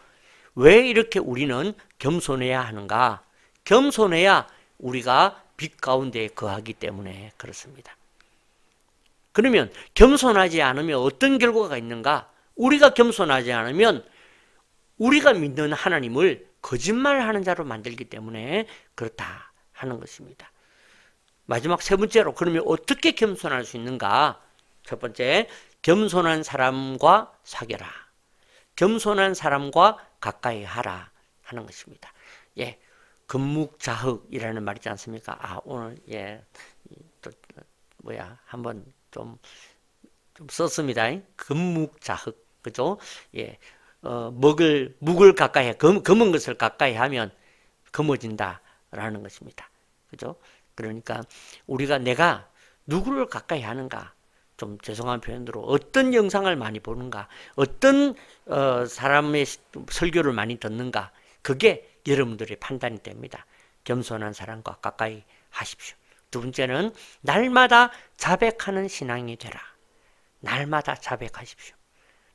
왜 이렇게 우리는 겸손해야 하는가? 겸손해야 우리가 빛 가운데 거하기 때문에 그렇습니다. 그러면 겸손하지 않으면 어떤 결과가 있는가? 우리가 겸손하지 않으면 우리가 믿는 하나님을 거짓말하는 자로 만들기 때문에 그렇다 하는 것입니다. 마지막 세 번째로 그러면 어떻게 겸손할 수 있는가? 첫 번째, 겸손한 사람과 사귀라. 겸손한 사람과 가까이 하라 하는 것입니다. 예, 금묵자흑이라는 말이지 않습니까? 오늘 한번 좀 썼습니다. 금묵자흑, 그죠? 예, 묵을 가까이 해, 검은 것을 가까이 하면 검어진다라는 것입니다. 그죠? 그러니까 우리가 내가 누구를 가까이 하는가, 좀 죄송한 표현으로 어떤 영상을 많이 보는가, 어떤 사람의 설교를 많이 듣는가, 그게 여러분들의 판단이 됩니다. 겸손한 사람과 가까이 하십시오. 두 번째는 날마다 자백하는 신앙이 되라. 날마다 자백하십시오.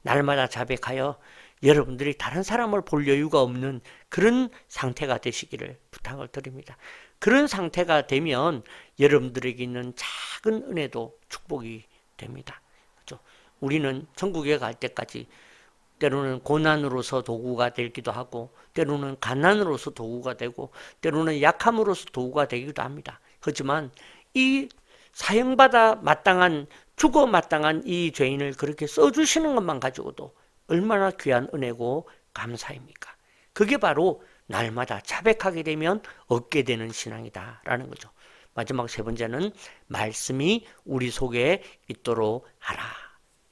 날마다 자백하여 여러분들이 다른 사람을 볼 여유가 없는 그런 상태가 되시기를 부탁을 드립니다. 그런 상태가 되면 여러분들에게 있는 작은 은혜도 축복이 됩니다. 그렇죠? 우리는 천국에 갈 때까지 때로는 고난으로서 도구가 되기도 하고 때로는 가난으로서 도구가 되고 때로는 약함으로서 도구가 되기도 합니다. 하지만 이 사형받아 마땅한 죽어 마땅한 이 죄인을 그렇게 써주시는 것만 가지고도 얼마나 귀한 은혜고 감사입니까? 그게 바로 날마다 자백하게 되면 얻게 되는 신앙이다라는 거죠. 마지막 세 번째는 말씀이 우리 속에 있도록 하라.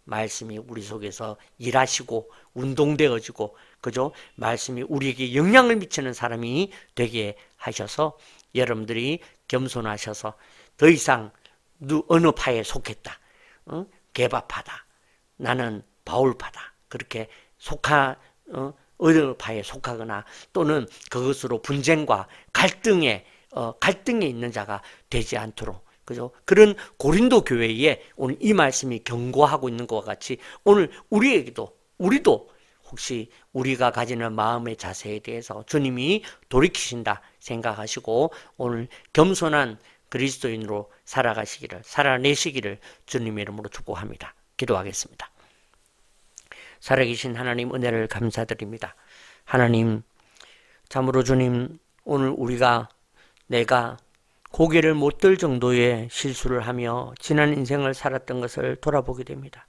말씀이 우리 속에서 일하시고 운동되어지고, 그죠? 말씀이 우리에게 영향을 미치는 사람이 되게 하셔서 여러분들이 겸손하셔서 더 이상 어느 파에 속했다, 개바파다, 나는 바울파다, 그렇게 어느 파에 속하거나 또는 그것으로 분쟁과 갈등에 있는 자가 되지 않도록, 그죠? 그런 고린도 교회에 오늘 이 말씀이 경고하고 있는 것과 같이 오늘 우리도 혹시 우리가 가지는 마음의 자세에 대해서 주님이 돌이키신다 생각하시고 오늘 겸손한 그리스도인으로 살아내시기를 주님의 이름으로 축복합니다. 기도하겠습니다. 살아계신 하나님, 은혜를 감사드립니다. 하나님, 참으로 주님, 오늘 내가 고개를 못 들 정도의 실수를 하며 지난 인생을 살았던 것을 돌아보게 됩니다.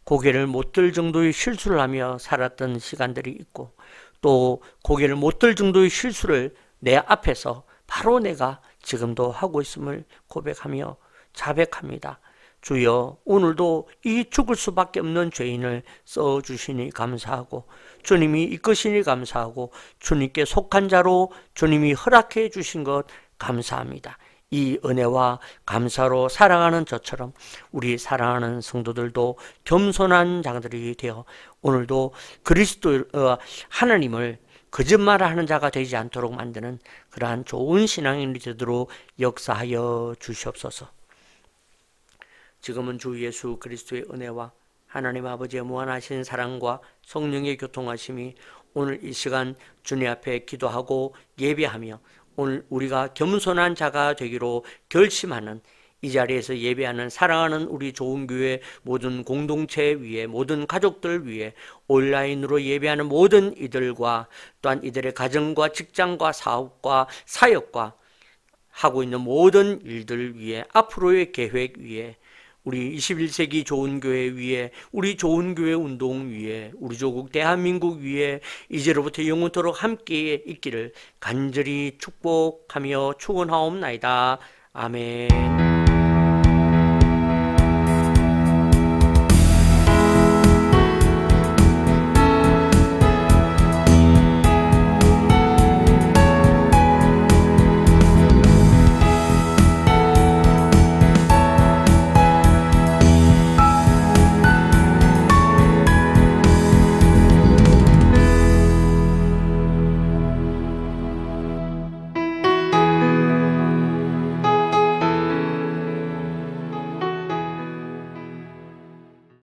고개를 못 들 정도의 실수를 하며 살았던 시간들이 있고, 또 고개를 못 들 정도의 실수를 내 앞에서 바로 내가 지금도 하고 있음을 고백하며 자백합니다. 주여, 오늘도 이 죽을 수밖에 없는 죄인을 써주시니 감사하고, 주님이 이끄시니 감사하고, 주님께 속한 자로 주님이 허락해 주신 것 감사합니다. 이 은혜와 감사로 살아가는 저처럼 우리 사랑하는 성도들도 겸손한 자들이 되어 오늘도 하나님을 거짓말하는 자가 되지 않도록 만드는 그러한 좋은 신앙인이 되도록 역사하여 주시옵소서. 지금은 주 예수 그리스도의 은혜와 하나님 아버지의 무한하신 사랑과 성령의 교통하심이 오늘 이 시간 주님 앞에 기도하고 예배하며 오늘 우리가 겸손한 자가 되기로 결심하는 이 자리에서 예배하는 사랑하는 우리 좋은 교회 모든 공동체 위에, 모든 가족들 위에, 온라인으로 예배하는 모든 이들과 또한 이들의 가정과 직장과 사업과 사역과 하고 있는 모든 일들 위에, 앞으로의 계획 위에, 우리 21세기 좋은 교회 위에, 우리 좋은 교회 운동 위에, 우리 조국 대한민국 위에 이제로부터 영원토록 함께 있기를 간절히 축복하며 축원하옵나이다. 아멘.